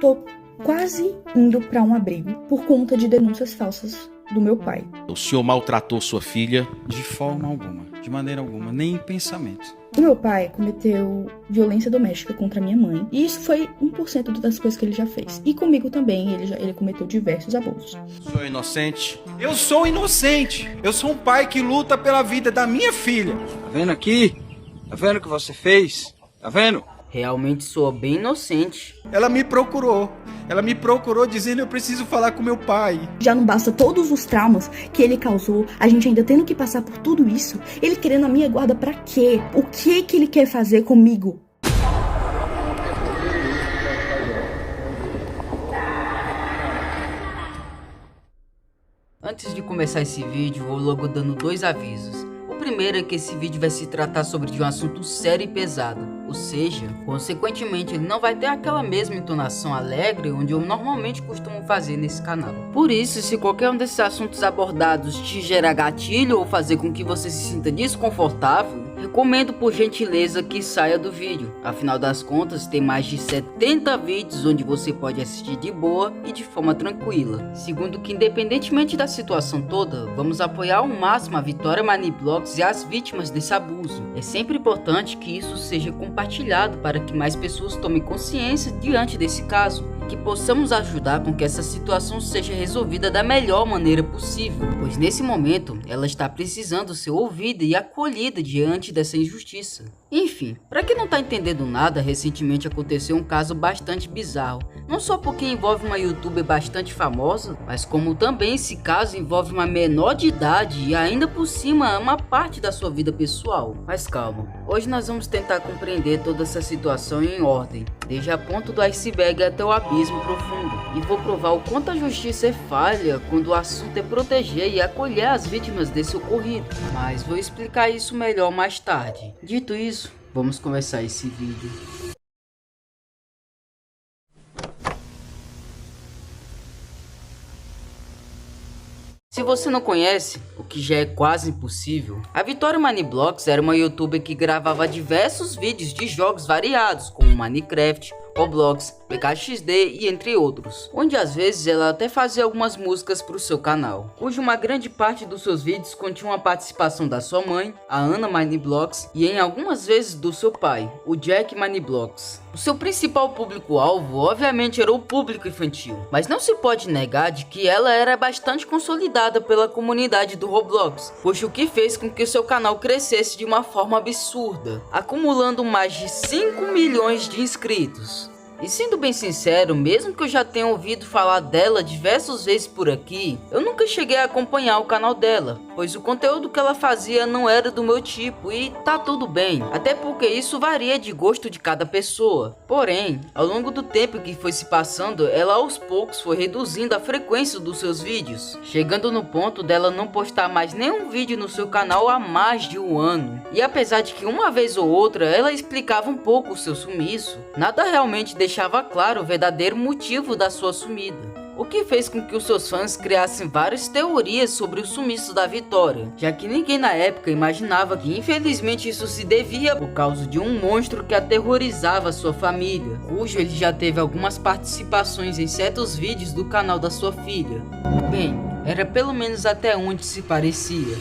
tô quase indo pra um abrigo por conta de denúncias falsas do meu pai. O senhor maltratou sua filha? De forma alguma, de maneira alguma, nem em pensamento. O meu pai cometeu violência doméstica contra minha mãe, e isso foi 1% das coisas que ele já fez. E comigo também, ele cometeu diversos abusos. O senhor é inocente? Eu sou inocente. Eu sou um pai que luta pela vida da minha filha. Tá vendo aqui? Tá vendo o que você fez? Tá vendo? Realmente sou bem inocente. Ela me procurou. Ela me procurou dizendo: eu preciso falar com meu pai. Já não basta todos os traumas que ele causou, a gente ainda tendo que passar por tudo isso, ele querendo a minha guarda pra quê? O que ele quer fazer comigo? Antes de começar esse vídeo, vou logo dando 2 avisos. O primeiro é que esse vídeo vai se tratar sobre de um assunto sério e pesado, ou seja, consequentemente ele não vai ter aquela mesma entonação alegre onde eu normalmente costumo fazer nesse canal. Por isso, se qualquer um desses assuntos abordados te gerar gatilho ou fazer com que você se sinta desconfortável, recomendo por gentileza que saia do vídeo. Afinal das contas, tem mais de 70 vídeos onde você pode assistir de boa e de forma tranquila. Segundo que, independentemente da situação toda, vamos apoiar ao máximo a Vitória Maniblox e as vítimas desse abuso. É sempre importante que isso seja compartilhado para que mais pessoas tomem consciência diante desse caso, que possamos ajudar com que essa situação seja resolvida da melhor maneira possível, pois nesse momento ela está precisando ser ouvida e acolhida diante dessa injustiça. Enfim, para quem não tá entendendo nada, recentemente aconteceu um caso bastante bizarro, não só porque envolve uma youtuber bastante famosa, mas como também esse caso envolve uma menor de idade e ainda por cima uma parte da sua vida pessoal. Mas calma, hoje nós vamos tentar compreender toda essa situação em ordem, desde a ponta do iceberg até o abismo profundo, e vou provar o quanto a justiça é falha quando o assunto é proteger e acolher as vítimas desse ocorrido, mas vou explicar isso melhor mais tarde. Dito isso, vamos começar esse vídeo. Se você não conhece, o que já é quase impossível, a Vitória Maniblox era uma youtuber que gravava diversos vídeos de jogos variados, como Minecraft, Roblox, PKXD e entre outros, onde às vezes ela até fazia algumas músicas para o seu canal, cuja uma grande parte dos seus vídeos continha a participação da sua mãe, a Ana Maniblox, e em algumas vezes do seu pai, o Jack Maniblox. O seu principal público-alvo obviamente era o público infantil, mas não se pode negar de que ela era bastante consolidada pela comunidade do Roblox, pois o que fez com que o seu canal crescesse de uma forma absurda, acumulando mais de 5 milhões de inscritos. E sendo bem sincero, mesmo que eu já tenha ouvido falar dela diversas vezes por aqui, eu nunca cheguei a acompanhar o canal dela, pois o conteúdo que ela fazia não era do meu tipo e tá tudo bem, até porque isso varia de gosto de cada pessoa. Porém, ao longo do tempo que foi se passando, ela aos poucos foi reduzindo a frequência dos seus vídeos, chegando no ponto dela não postar mais nenhum vídeo no seu canal há mais de um ano. E apesar de que uma vez ou outra ela explicava um pouco o seu sumiço, nada realmente deixava claro o verdadeiro motivo da sua sumida, o que fez com que os seus fãs criassem várias teorias sobre o sumiço da Vitória, já que ninguém na época imaginava que infelizmente isso se devia por causa de um monstro que aterrorizava sua família, cujo ele já teve algumas participações em certos vídeos do canal da sua filha. Bem, era pelo menos até onde se parecia.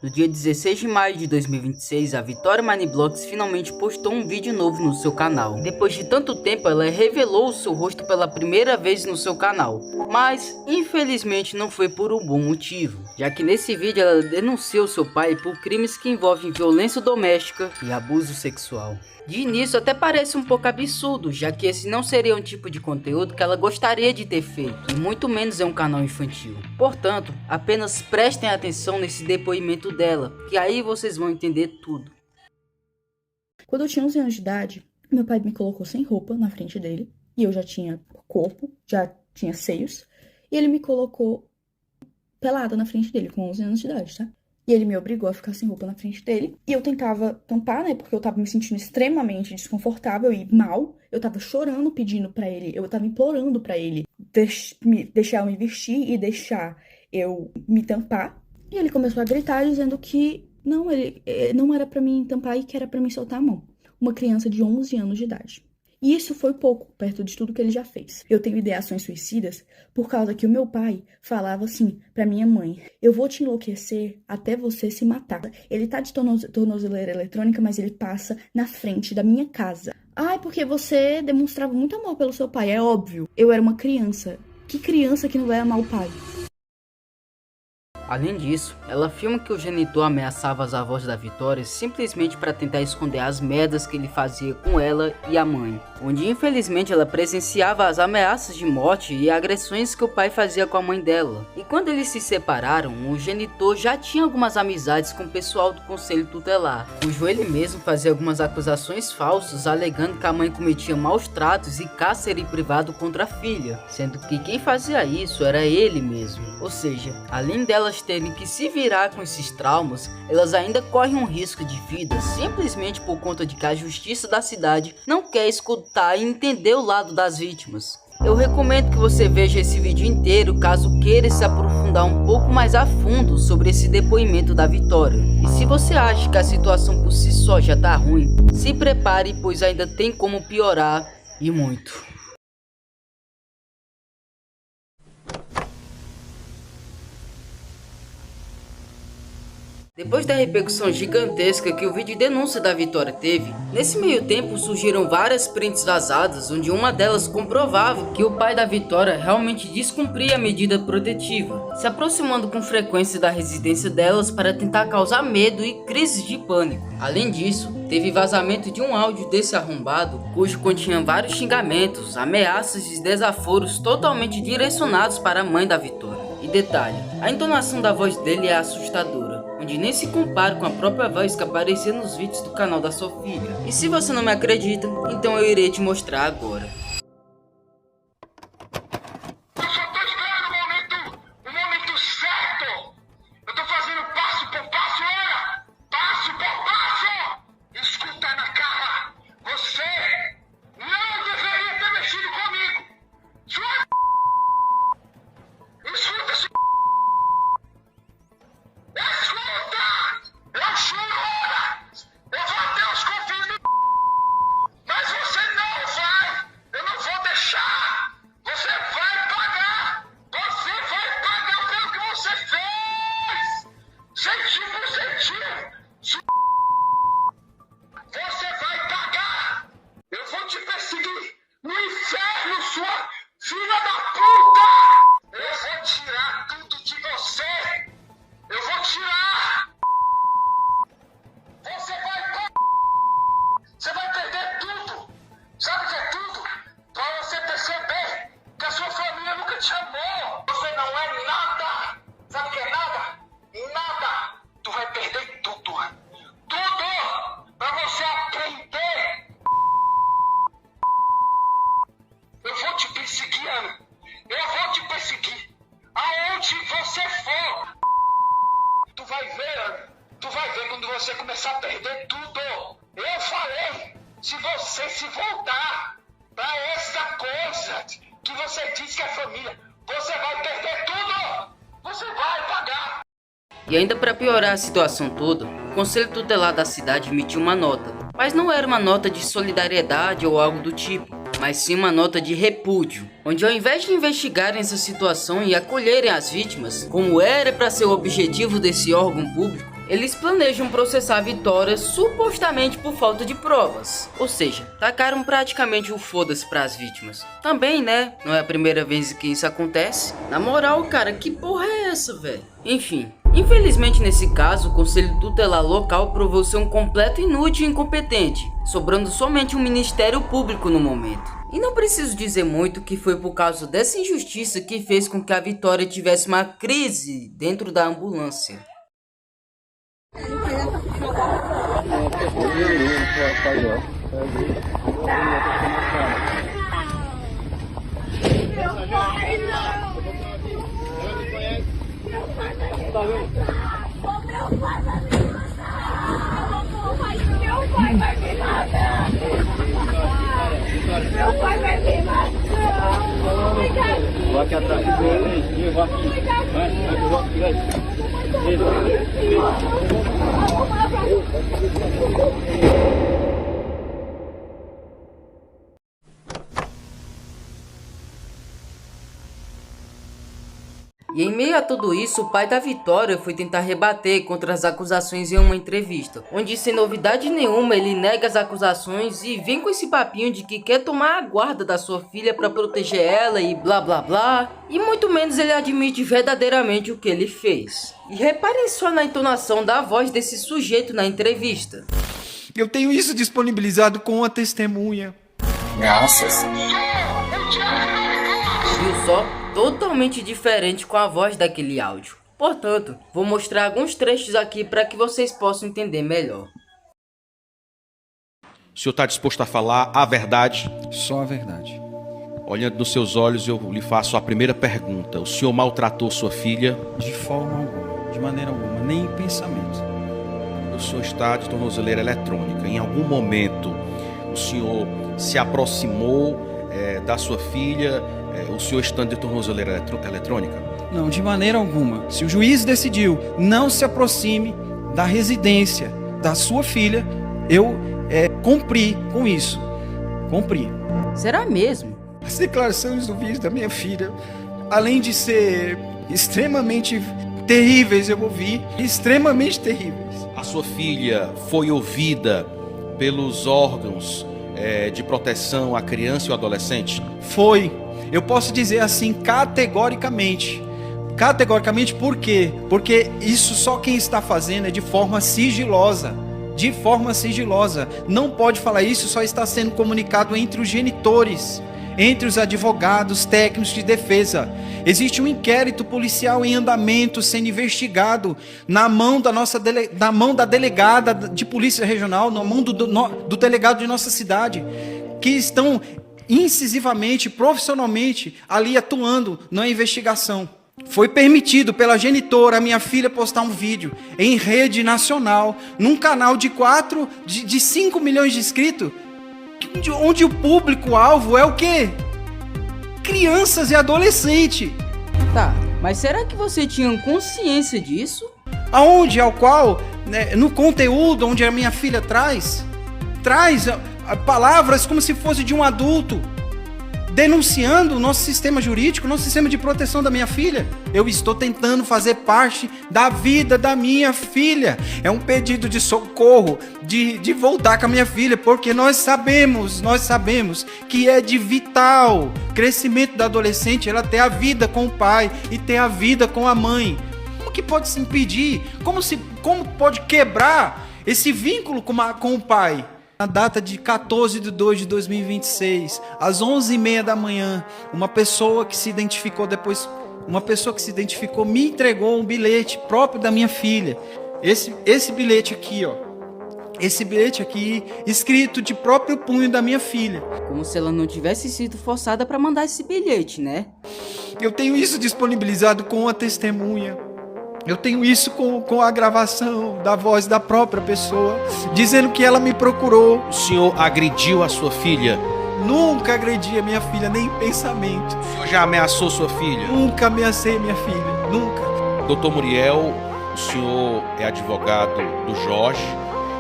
No dia 16 de maio de 2026, a Vitória Maniblox finalmente postou um vídeo novo no seu canal. E depois de tanto tempo, ela revelou o seu rosto pela primeira vez no seu canal. Mas, infelizmente, não foi por um bom motivo, já que nesse vídeo ela denunciou seu pai por crimes que envolvem violência doméstica e abuso sexual. De início até parece um pouco absurdo, já que esse não seria um tipo de conteúdo que ela gostaria de ter feito, e muito menos é um canal infantil. Portanto, apenas prestem atenção nesse depoimento dela, que aí vocês vão entender tudo. Quando eu tinha 11 anos de idade, meu pai me colocou sem roupa na frente dele, e eu já tinha corpo, já tinha seios, e ele me colocou pelada na frente dele, com 11 anos de idade, tá? E ele me obrigou a ficar sem roupa na frente dele. E eu tentava tampar, né? Porque eu tava me sentindo extremamente desconfortável e mal. Eu tava chorando, pedindo pra ele. Eu tava implorando pra ele deixar eu me vestir e deixar eu me tampar. E ele começou a gritar, dizendo que Não, ele não era pra mim tampar e que era pra mim soltar a mão. Uma criança de 11 anos de idade. E isso foi pouco, perto de tudo que ele já fez. Eu tenho ideações suicidas por causa que o meu pai falava assim pra minha mãe: eu vou te enlouquecer até você se matar. Ele tá de tornozeleira eletrônica, mas ele passa na frente da minha casa. Ai, porque você demonstrava muito amor pelo seu pai, é óbvio. Eu era uma criança. Que criança que não vai amar o pai? Além disso, ela afirma que o genitor ameaçava as avós da Vitória simplesmente para tentar esconder as merdas que ele fazia com ela e a mãe, onde infelizmente ela presenciava as ameaças de morte e agressões que o pai fazia com a mãe dela. E quando eles se separaram, o genitor já tinha algumas amizades com o pessoal do conselho tutelar, cujo ele mesmo fazia algumas acusações falsas alegando que a mãe cometia maus tratos e cárcere privado contra a filha, sendo que quem fazia isso era ele mesmo. Ou seja, além delas terem que se virar com esses traumas, elas ainda correm um risco de vida simplesmente por conta de que a justiça da cidade não quer escutar e entender o lado das vítimas. Eu recomendo que você veja esse vídeo inteiro caso queira se aprofundar um pouco mais a fundo sobre esse depoimento da Vitória. E se você acha que a situação por si só já tá ruim, se prepare, pois ainda tem como piorar e muito. Depois da repercussão gigantesca que o vídeo de denúncia da Vitória teve, nesse meio tempo surgiram várias prints vazadas, onde uma delas comprovava que o pai da Vitória realmente descumpria a medida protetiva, se aproximando com frequência da residência delas para tentar causar medo e crises de pânico. Além disso, teve vazamento de um áudio desse arrombado, cujo continha vários xingamentos, ameaças e desaforos totalmente direcionados para a mãe da Vitória. E detalhe, a entonação da voz dele é assustadora, onde nem se compara com a própria voz que aparecia nos vídeos do canal da sua filha. E se você não me acredita, então eu irei te mostrar agora. Eu só tô esperando o momento certo. Eu tô fazendo passo por passo, olha! Passo por passo! Escuta na cara, você não deveria ter mexido comigo! Escuta, escuta! Eu juro, olha! Eu vou até os confins do... Mas você não vai! Eu não vou deixar! Você vai pagar! Você vai pagar pelo que você fez! Centimo por centimo! Você vai pagar! Eu vou te perseguir no inferno, sua filha da puta! Eu vou tirar tudo de você! Eu vou tirar! Você vai perder tudo! Sabe o que é tudo? Pra você perceber que a sua família nunca te amou! Você não é nada! Sabe o que é nada? Nada! Tu vai perder tudo! Tudo! Pra você aprender! Eu vou te perseguir, Ana! Eu vou te perseguir! Aonde você for! Tu vai ver, Ana! Tu vai ver quando você começar a perder tudo! Eu falei, se você se voltar pra essa coisa que você diz que é família, você vai perder tudo! Você vai pagar! E ainda para piorar a situação toda, o Conselho Tutelar da cidade emitiu uma nota. Mas não era uma nota de solidariedade ou algo do tipo, mas sim uma nota de repúdio, onde ao invés de investigarem essa situação e acolherem as vítimas, como era para ser o objetivo desse órgão público, eles planejam processar a Vitória supostamente por falta de provas. Ou seja, tacaram praticamente o foda-se pras vítimas. Também, né? Não é a primeira vez que isso acontece. Na moral, cara, que porra é essa, velho? Enfim, infelizmente nesse caso, o Conselho Tutelar local provou ser um completo inútil e incompetente, sobrando somente um Ministério Público no momento. E não preciso dizer muito que foi por causa dessa injustiça que fez com que a Vitória tivesse uma crise dentro da ambulância. Vou aqui atrás. Vou aqui. Vai, vou aqui. E em meio a tudo isso, o pai da Vitória foi tentar rebater contra as acusações em uma entrevista, onde sem novidade nenhuma ele nega as acusações e vem com esse papinho de que quer tomar a guarda da sua filha para proteger ela e blá blá blá, e muito menos ele admite verdadeiramente o que ele fez. E reparem só na entonação da voz desse sujeito na entrevista. Eu tenho isso disponibilizado com a testemunha. Graças. Viu só? Totalmente diferente com a voz daquele áudio. Portanto, vou mostrar alguns trechos aqui para que vocês possam entender melhor. O senhor está disposto a falar a verdade? Só a verdade. Olhando nos seus olhos, eu lhe faço a primeira pergunta. O senhor maltratou sua filha? De forma alguma, de maneira alguma, nem em pensamento. O senhor está de tornozeleira eletrônica. Em algum momento, o senhor se aproximou da sua filha, o senhor estando de tornozeleira eletrônica? Não, de maneira alguma. Se o juiz decidiu não se aproxime da residência da sua filha, eu cumpri com isso. Cumpri. Será mesmo? As declarações do vídeo da minha filha, além de ser extremamente terríveis, eu ouvi, extremamente terríveis. A sua filha foi ouvida pelos órgãos de proteção à criança e ao adolescente? Foi. Eu posso dizer assim categoricamente. Categoricamente por quê? Porque isso só quem está fazendo é de forma sigilosa. De forma sigilosa. Não pode falar isso, só está sendo comunicado entre os genitores, entre os advogados técnicos de defesa. Existe um inquérito policial em andamento sendo investigado na mão da delegada de polícia regional, na mão do delegado de nossa cidade, que estão incisivamente, profissionalmente ali atuando na investigação. Foi permitido pela genitora a minha filha postar um vídeo em rede nacional, num canal de 5 milhões de inscritos, onde o público-alvo é o quê? Crianças e adolescentes. Tá, mas será que você tinha consciência disso? Aonde, ao qual, né, no conteúdo onde a minha filha traz palavras como se fosse de um adulto, denunciando o nosso sistema jurídico, nosso sistema de proteção da minha filha. Eu estou tentando fazer parte da vida da minha filha. É um pedido de socorro, de voltar com a minha filha, porque nós sabemos que é de vital crescimento da adolescente ela ter a vida com o pai e ter a vida com a mãe. Como que pode se impedir? Como pode quebrar esse vínculo com o pai? Na data de 14/2/2026, às 11h30 da manhã, uma pessoa que se identificou me entregou um bilhete próprio da minha filha. Esse bilhete aqui, ó. Esse bilhete aqui, escrito de próprio punho da minha filha. Como se ela não tivesse sido forçada para mandar esse bilhete, né? Eu tenho isso disponibilizado com a testemunha. Eu tenho isso com a gravação da voz da própria pessoa, dizendo que ela me procurou. O senhor agrediu a sua filha? Nunca agredi a minha filha, nem em pensamento. O senhor já ameaçou sua filha? Nunca ameacei minha filha, nunca. Doutor Muriel, o senhor é advogado do Jorge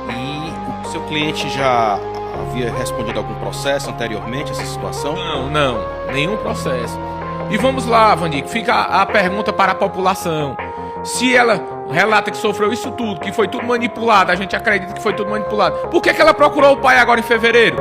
e o seu cliente já havia respondido algum processo anteriormente a essa situação? Não, nenhum processo. E vamos lá, Vandico, fica a pergunta para a população. Se ela relata que sofreu isso tudo, que foi tudo manipulado, a gente acredita que foi tudo manipulado, por que ela procurou o pai agora em fevereiro?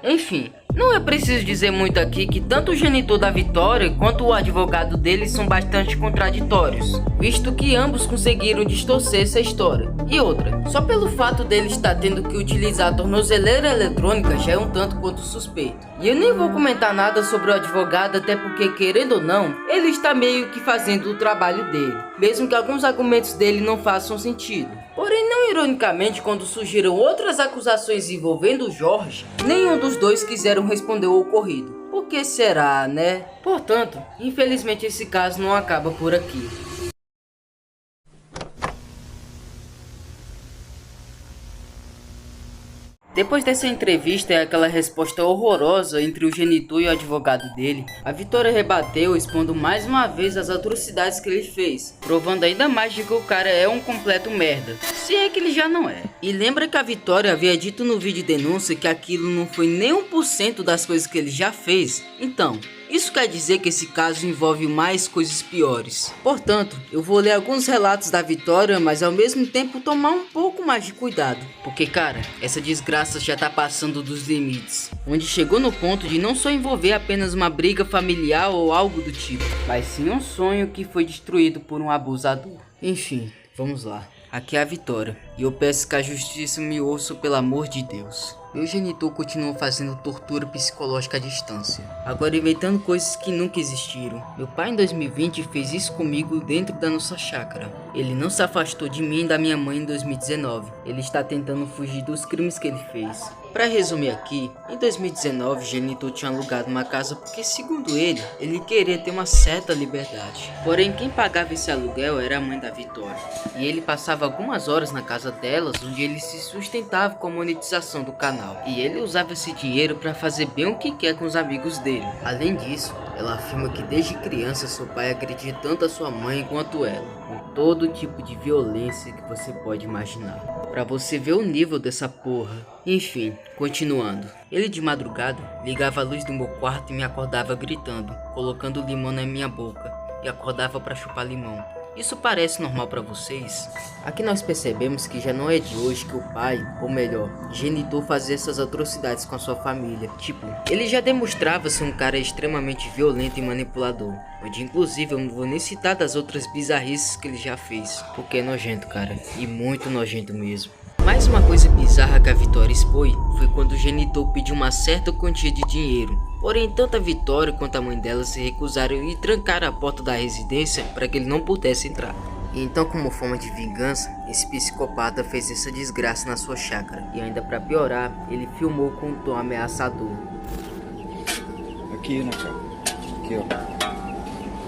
Enfim, não é preciso dizer muito aqui que tanto o genitor da Vitória quanto o advogado dele são bastante contraditórios, visto que ambos conseguiram distorcer essa história. E outra, só pelo fato dele estar tendo que utilizar a tornozeleira eletrônica já é um tanto quanto suspeito. E eu nem vou comentar nada sobre o advogado, até porque, querendo ou não, ele está meio que fazendo o trabalho dele, mesmo que alguns argumentos dele não façam sentido. Porém, não ironicamente, quando surgiram outras acusações envolvendo o Jorge, nenhum dos dois quiseram responder o ocorrido. Por que será, né? Portanto, infelizmente esse caso não acaba por aqui. Depois dessa entrevista e aquela resposta horrorosa entre o genitor e o advogado dele, a Vitória rebateu, expondo mais uma vez as atrocidades que ele fez, provando ainda mais de que o cara é um completo merda, se é que ele já não é. E lembra que a Vitória havia dito no vídeo de denúncia que aquilo não foi nem 1% das coisas que ele já fez? Então, isso quer dizer que esse caso envolve mais coisas piores. Portanto, eu vou ler alguns relatos da Vitória, mas ao mesmo tempo tomar um pouco mais de cuidado. Porque cara, essa desgraça já tá passando dos limites. Onde chegou no ponto de não só envolver apenas uma briga familiar ou algo do tipo, mas sim um sonho que foi destruído por um abusador. Enfim, vamos lá. Aqui é a Vitória, e eu peço que a justiça me ouça pelo amor de Deus. Meu genitor continuou fazendo tortura psicológica à distância, agora inventando coisas que nunca existiram. Meu pai em 2020 fez isso comigo dentro da nossa chácara. Ele não se afastou de mim e da minha mãe em 2019. Ele está tentando fugir dos crimes que ele fez. Para resumir aqui, em 2019 o genitor tinha alugado uma casa porque, segundo ele queria ter uma certa liberdade. Porém, quem pagava esse aluguel era a mãe da Vitória, e ele passava algumas horas na casa delas, onde ele se sustentava com a monetização do canal, e ele usava esse dinheiro para fazer bem o que quer com os amigos dele. Além disso, ela afirma que desde criança seu pai agredia tanto a sua mãe quanto ela, com todo tipo de violência que você pode imaginar. Pra você ver o nível dessa porra. Enfim, continuando. Ele de madrugada ligava a luz do meu quarto e me acordava gritando, colocando limão na minha boca, e acordava pra chupar limão. Isso parece normal pra vocês? Aqui nós percebemos que já não é de hoje que o pai, ou melhor, genitor, fazia essas atrocidades com a sua família. Tipo, ele já demonstrava ser um cara extremamente violento e manipulador, onde inclusive eu não vou nem citar das outras bizarrices que ele já fez, porque é nojento, cara, e muito nojento mesmo. Mais uma coisa bizarra que a Vitória expôs foi quando o genitor pediu uma certa quantia de dinheiro. Porém, tanto a Vitória quanto a mãe dela se recusaram e trancaram a porta da residência para que ele não pudesse entrar. E então, como forma de vingança, esse psicopata fez essa desgraça na sua chácara. E ainda para piorar, ele filmou com um tom ameaçador. Aqui, né, cara? Aqui, ó.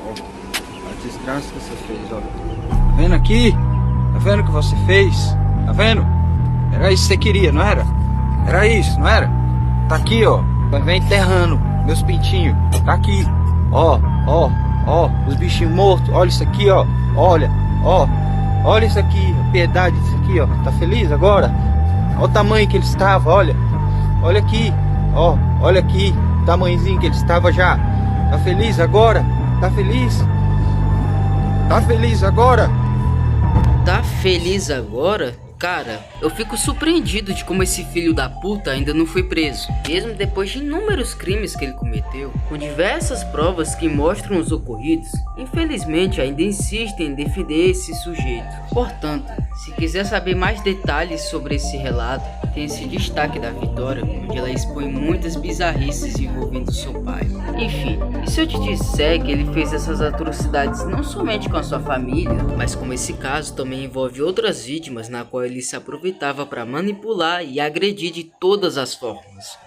Ó, a desgraça que você fez, ó. Tá vendo aqui? Tá vendo o que você fez? Tá vendo? Era isso que você queria, não era? Era isso, não era? Tá aqui, ó. Vai enterrando meus pintinhos. Tá aqui. Ó, ó, ó. Os bichinhos mortos. Olha isso aqui, ó. Olha, ó. Olha isso aqui. A piedade disso aqui, ó. Tá feliz agora? Olha o tamanho que ele estava, olha. Olha aqui. Ó, olha aqui. O tamanhozinho que ele estava já. Tá feliz agora? Tá feliz? Tá feliz agora? Tá feliz agora? Cara, eu fico surpreendido de como esse filho da puta ainda não foi preso, mesmo depois de inúmeros crimes que ele cometeu, com diversas provas que mostram os ocorridos. Infelizmente ainda insistem em defender esse sujeito. Portanto, se quiser saber mais detalhes sobre esse relato, tem esse destaque da Vitória, onde ela expõe muitas bizarrices envolvendo seu pai. Enfim, e se eu te disser que ele fez essas atrocidades não somente com a sua família, mas como esse caso também envolve outras vítimas na qual ele se aproveitava para manipular e agredir de todas as formas.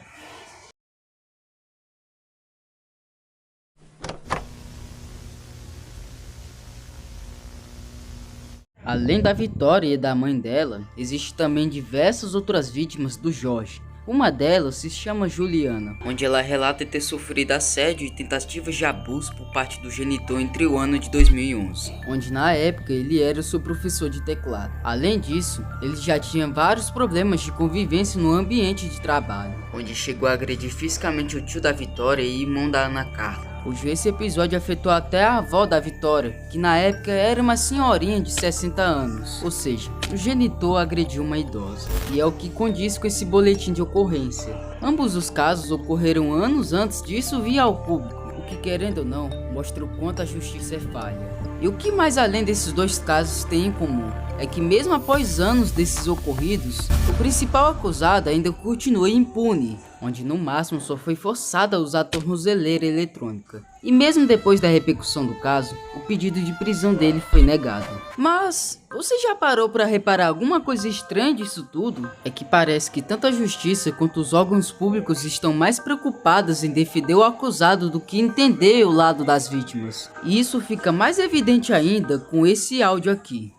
Além da Vitória e da mãe dela, existem também diversas outras vítimas do Jorge. Uma delas se chama Juliana, onde ela relata ter sofrido assédio e tentativas de abuso por parte do genitor entre o ano de 2011, onde na época ele era seu professor de teclado. Além disso, ele já tinha vários problemas de convivência no ambiente de trabalho, onde chegou a agredir fisicamente o tio da Vitória e irmão da Ana Carla. Cujo esse episódio afetou até a avó da Vitória, que na época era uma senhorinha de 60 anos. Ou seja, o genitor agrediu uma idosa. E é o que condiz com esse boletim de ocorrência. Ambos os casos ocorreram anos antes disso vir ao público, o que, querendo ou não, mostra o quanto a justiça é falha. E o que mais além desses dois casos tem em comum é que mesmo após anos desses ocorridos, o principal acusado ainda continua impune, onde no máximo só foi forçado a usar a tornozeleira eletrônica. E mesmo depois da repercussão do caso, o pedido de prisão dele foi negado. Mas você já parou para reparar alguma coisa estranha disso tudo? É que parece que tanto a justiça quanto os órgãos públicos estão mais preocupados em defender o acusado do que entender o lado das vítimas. E isso fica mais evidente ainda com esse áudio aqui.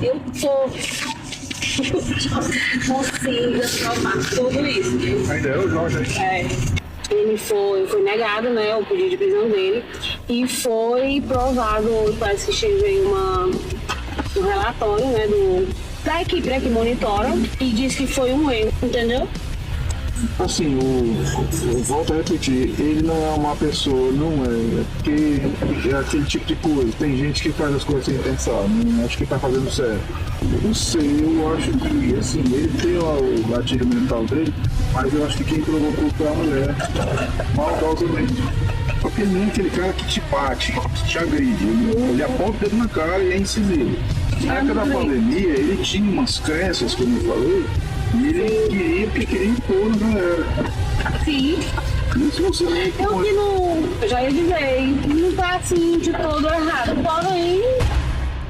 Eu tô consiga provar tudo isso. Ainda é o Jorge. Ele foi negado, né, o pedido de prisão dele, e foi provado, parece que chegou um relatório, né, da equipe, né, que monitora, e disse que foi um erro, entendeu? Assim, eu volto a repetir, ele não é uma pessoa, não é porque é aquele tipo de coisa. Tem gente que faz as coisas sem pensar, não acho que tá fazendo certo. Não sei, eu acho que, assim, ele tem o gatilho mental dele, mas eu acho que quem provocou foi a mulher, maldosamente. Porque nem aquele cara que te bate, que te agride, ele aponta o dedo na cara e é incisivo. Na época da pandemia, ele tinha umas crenças, como eu falei, e ele queria, porque queria impor na galera. Sim. Isso você Eu que não, eu já ia dizer, não tá assim de todo errado, porém...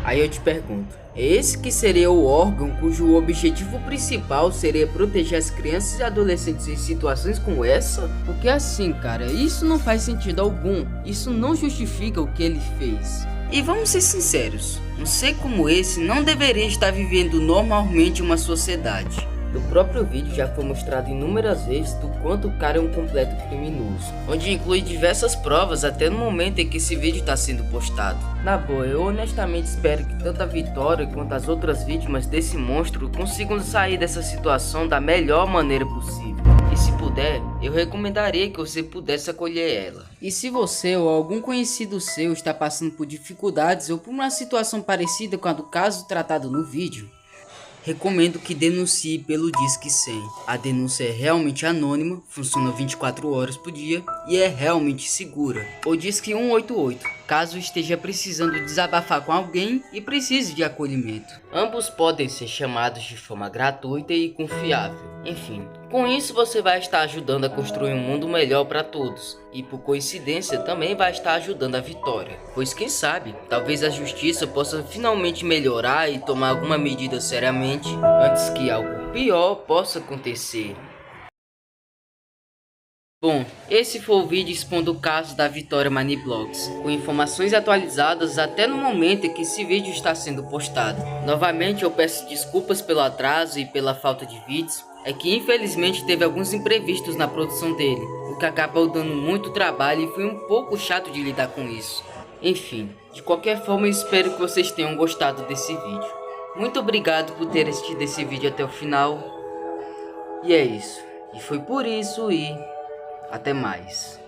Aí eu te pergunto, esse que seria o órgão cujo objetivo principal seria proteger as crianças e adolescentes em situações como essa? Porque assim, cara, isso não faz sentido algum, isso não justifica o que ele fez. E vamos ser sinceros, um ser como esse não deveria estar vivendo normalmente em uma sociedade. No próprio vídeo já foi mostrado inúmeras vezes do quanto o cara é um completo criminoso, onde inclui diversas provas até no momento em que esse vídeo está sendo postado. Na boa, eu honestamente espero que tanto a Vitória quanto as outras vítimas desse monstro consigam sair dessa situação da melhor maneira possível. E se puder, eu recomendaria que você pudesse acolher ela. E se você ou algum conhecido seu está passando por dificuldades ou por uma situação parecida com a do caso tratado no vídeo, recomendo que denuncie pelo Disque 100. A denúncia é realmente anônima, funciona 24 horas por dia e é realmente segura. Ou Disque 188, caso esteja precisando desabafar com alguém e precise de acolhimento. Ambos podem ser chamados de forma gratuita e confiável. Enfim, com isso você vai estar ajudando a construir um mundo melhor para todos. E por coincidência também vai estar ajudando a Vitória. Pois quem sabe, talvez a justiça possa finalmente melhorar e tomar alguma medida seriamente antes que algo pior possa acontecer. Bom, esse foi o vídeo expondo o caso da Vitória Maniblogs, com informações atualizadas até no momento em que esse vídeo está sendo postado. Novamente eu peço desculpas pelo atraso e pela falta de vídeos, é que infelizmente teve alguns imprevistos na produção dele, o que acabou dando muito trabalho e foi um pouco chato de lidar com isso. Enfim, de qualquer forma eu espero que vocês tenham gostado desse vídeo. Muito obrigado por ter assistido esse vídeo até o final. E é isso. E foi por isso e... até mais.